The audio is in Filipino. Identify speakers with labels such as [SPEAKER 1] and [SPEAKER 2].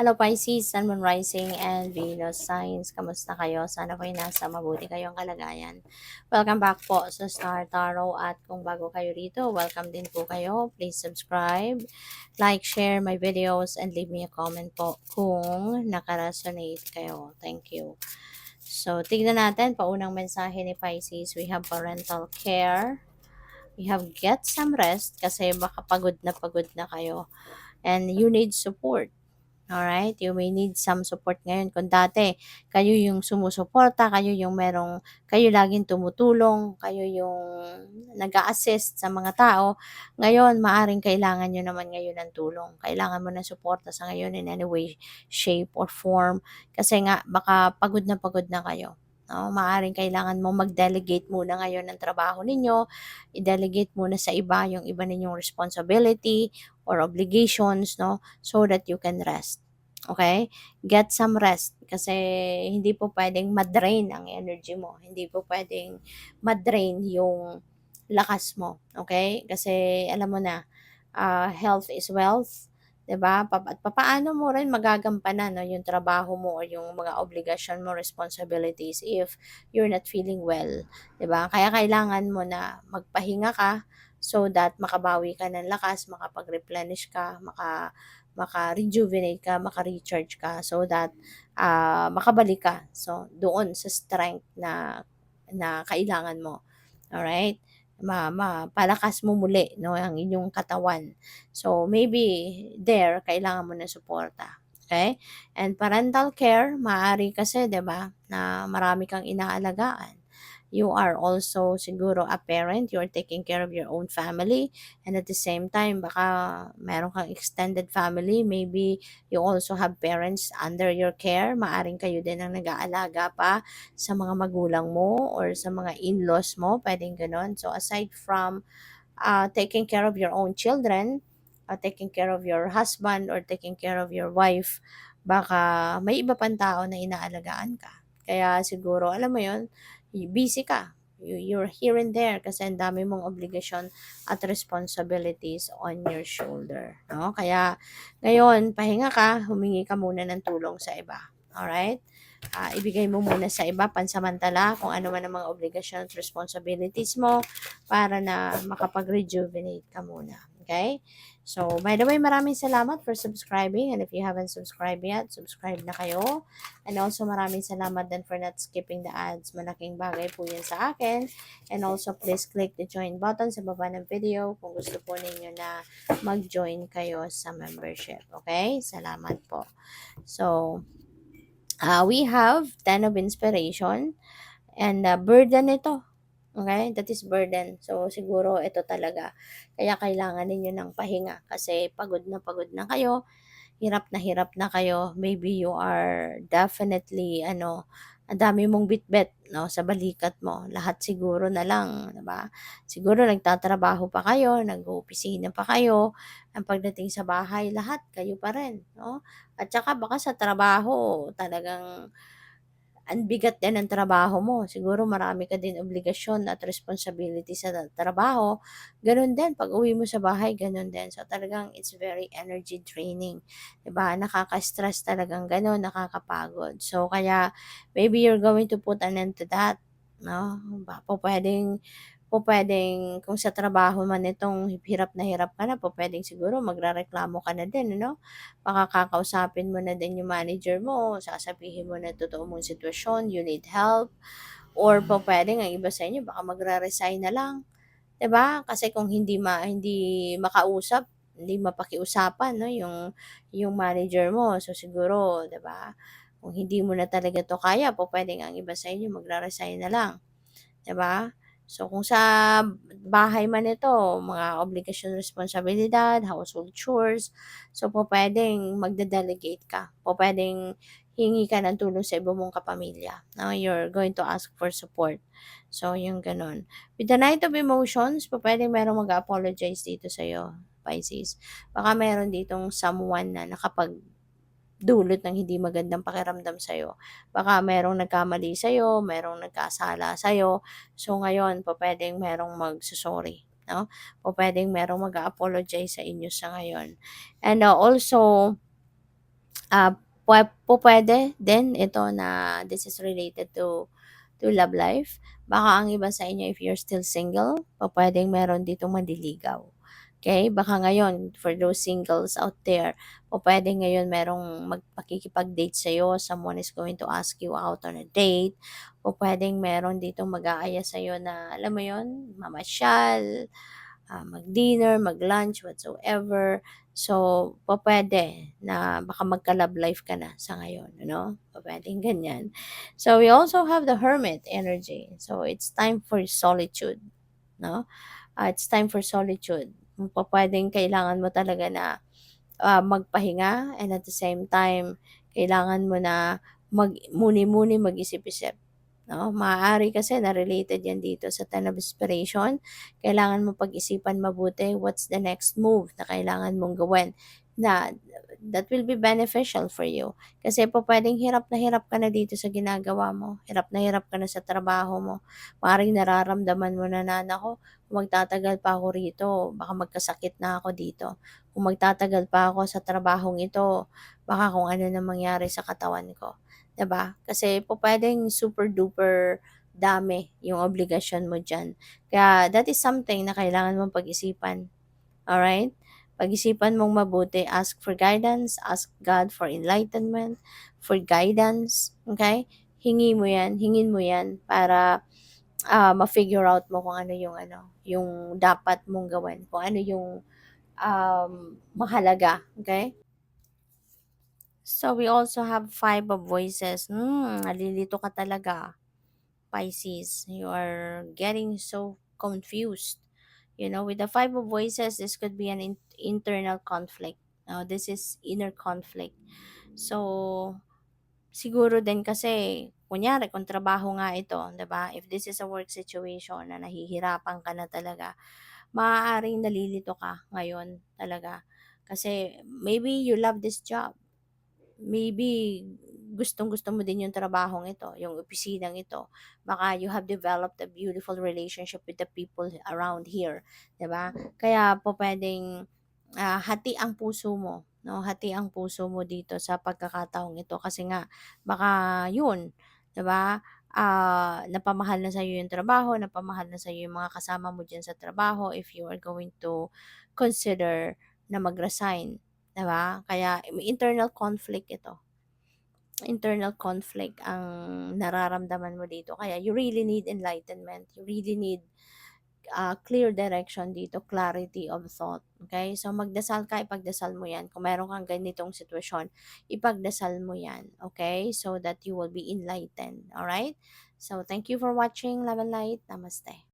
[SPEAKER 1] Hello Pisces, Sun, Moon, Rising, and Venus signs. Kamusta kayo? Sana po'y nasa mabuti kayong kalagayan. Welcome back po sa Star Tarot at kung bago kayo rito, welcome din po kayo. Please subscribe, like, share my videos, and leave me a comment po kung nakaresonate kayo. Thank you. So, tignan natin, paunang mensahe ni Pisces. We have parental care. We have get some rest kasi baka pagod na kayo. And you need support. Alright, you may need some support ngayon. Kung dati, kayo yung sumusuporta, kayo laging tumutulong, kayo yung nag-a-assist sa mga tao. Ngayon, maaring kailangan nyo naman ngayon ng tulong. Kailangan mo ng suporta sa ngayon in any way, shape, or form. Kasi nga, baka pagod na kayo. No? Maaring kailangan mo mag-delegate muna ngayon ng trabaho ninyo. I-delegate muna sa iba yung iba ninyong responsibility or obligations, no? So that you can rest. Okay? Get some rest kasi hindi po pwedeng ma-drain ang energy mo. Hindi po pwedeng ma-drain yung lakas mo. Okay? Kasi alam mo na, health is wealth. 'Di ba? At papaano mo rin magagampanan no, yung trabaho mo or yung mga obligasyon mo, responsibilities if you're not feeling well. 'Di ba? Kaya kailangan mo na magpahinga ka so that makabawi ka ng lakas, makapag-replenish ka, maka-rejuvenate ka, maka-recharge ka so that makabalik ka. So, doon sa strength na kailangan mo. Alright? Palakas mo muli no, ang inyong katawan. So, maybe there, kailangan mo ng suporta. Okay? And parental care, maaari kasi, 'di ba, na marami kang inaalagaan. You are also siguro a parent, you're taking care of your own family, and at the same time, baka meron kang extended family, maybe you also have parents under your care, maaring kayo din ang nag-aalaga pa sa mga magulang mo or sa mga in-laws mo, pwedeng ganon. So, aside from taking care of your own children, taking care of your husband or taking care of your wife, baka may iba pang tao na inaalagaan ka. Kaya siguro, alam mo yon, busy ka. You're here and there kasi ang dami mong obligasyon at responsibilities on your shoulder. No? Kaya ngayon, pahinga ka, humingi ka muna ng tulong sa iba. Alright? Ibigay mo muna sa iba pansamantala kung ano man ang mga obligasyon at responsibilities mo para na makapag-rejuvenate ka muna. Okay? So, by the way, maraming salamat for subscribing. And if you haven't subscribed yet, subscribe na kayo. And also, maraming salamat din for not skipping the ads. Malaking bagay po yan sa akin. And also, please click the join button sa baba ng video kung gusto po ninyo na mag-join kayo sa membership. Okay? Salamat po. So, we have 10 of inspiration and burden ito. Okay? That is burden. So, siguro ito talaga. Kaya kailangan ninyo ng pahinga kasi pagod na kayo, hirap na kayo. Maybe you are definitely, ang dami mong bitbit no, sa balikat mo. Lahat siguro na lang, 'di ba? Siguro nagtatrabaho pa kayo, nag-oopisina pa kayo. Ang pagdating sa bahay, lahat kayo pa rin, no? At saka baka sa trabaho, talagang ang bigat din ng trabaho mo. Siguro marami ka din obligasyon at responsibility sa trabaho. Ganun din, pag uwi mo sa bahay, ganun din. So talagang it's very energy draining. Diba? Nakaka-stress talagang ganun, nakakapagod. So kaya maybe you're going to put an end to that. No? Po pwedeng kung sa trabaho man itong hirap ka na, po pwedeng siguro magrereklamo ka na din, ano? Baka kakausapin mo na din yung manager mo, sasabihin mo na totoo mong sitwasyon, you need help, or po pwedeng ang iba sa inyo baka magre-resign na lang, 'di ba? Kasi kung hindi makausap, hindi mapakiusapan, no, yung manager mo. So siguro, 'di ba? Kung hindi mo na talaga 'to kaya, po pwedeng ang iba sa inyo magre-resign na lang. 'Di ba? So, kung sa bahay man ito, mga obligasyon, responsibilidad, household chores, so po pwedeng magde-delegate ka. Po pwedeng hingi ka ng tulong sa iba mong kapamilya. No? You're going to ask for support. So, yung ganun. With the Knight of Emotions, po pwedeng merong mag-apologize dito sa'yo, Pisces. Baka meron ditong someone na dulot ng hindi magandang pakiramdam sa'yo. Baka merong nagkamali sa'yo, merong nagkasala sa'yo. So, ngayon, puwedeng merong magso-sorry, no? Puwedeng merong mag-a-apologize sa inyo sa ngayon. And also, Ah, pupuwede din ito na this is related to love life. Baka ang iba sa inyo if you're still single, pupuwedeng meron ditong manliligaw. Okay? Baka ngayon for those singles out there, pupuwedeng ngayon merong makikipag-date sa'yo, someone is going to ask you out on a date. Pupuwedeng meron ditong mag-aaya sa'yo na alam mo 'yun, mamasyal, mag-dinner, mag-lunch, whatsoever. So, pupuwede na baka magka-love life ka na sa ngayon, ano? Pupuwedeng ganyan. So, we also have the hermit energy. So, it's time for solitude, no? It's time for solitude. Pupuwedeng kailangan mo talaga na magpahinga and at the same time, kailangan mo na muni-muni, mag-isip-isip. No? Maaari kasi na related yan dito sa Ten of Inspiration. Kailangan mo pag-isipan mabuti what's the next move na kailangan mong gawin na that will be beneficial for you. Kasi po pwedeng hirap ka na dito sa ginagawa mo. Hirap na hirap ka na sa trabaho mo. Maaaring nararamdaman mo na nako, kung magtatagal pa ako rito, baka magkasakit na ako dito. Kung magtatagal pa ako sa trabahong ito, baka kung ano na mangyari sa katawan ko. 'Di ba? Kasi pupuwedeng super duper dami yung obligasyon mo diyan. Kaya that is something na kailangan mong pag-isipan, alright? Pag-isipan mong mabuti, ask for guidance, ask God for enlightenment, for guidance, okay? Hingin mo 'yan para, ma-figure out mo kung ano, yung dapat mong gawin, kung ano yung, mahalaga, okay? So, we also have Five of Voices. Nalilito ka talaga, Pisces. You are getting so confused. With the Five of Voices, this could be an internal conflict. Now, this is inner conflict. So, siguro din kasi, kunyari, kung trabaho nga ito, 'di ba? If this is a work situation na nahihirapan ka na talaga, maaaring nalilito ka ngayon talaga. Kasi maybe you love this job. Maybe gustong-gusto mo din yung trabahong ito, yung opisinang ito. Baka you have developed a beautiful relationship with the people around here, 'di ba? Kaya po puwedeng, hati ang puso mo, 'no? Hati ang puso mo dito sa pagkakataong ito kasi nga baka yun, 'di ba, napamahal na sa'yo yung trabaho, napamahal na sa'yo yung mga kasama mo diyan sa trabaho if you are going to consider na mag-resign. 'Di ba? Kaya may internal conflict ito. Internal conflict ang nararamdaman mo dito. Kaya you really need enlightenment. You really need clear direction dito, clarity of thought. Okay? So magdasal ka, ipagdasal mo yan. Kung meron kang ganitong sitwasyon, ipagdasal mo yan. Okay? So that you will be enlightened. Alright? So thank you for watching. Love and light. Namaste.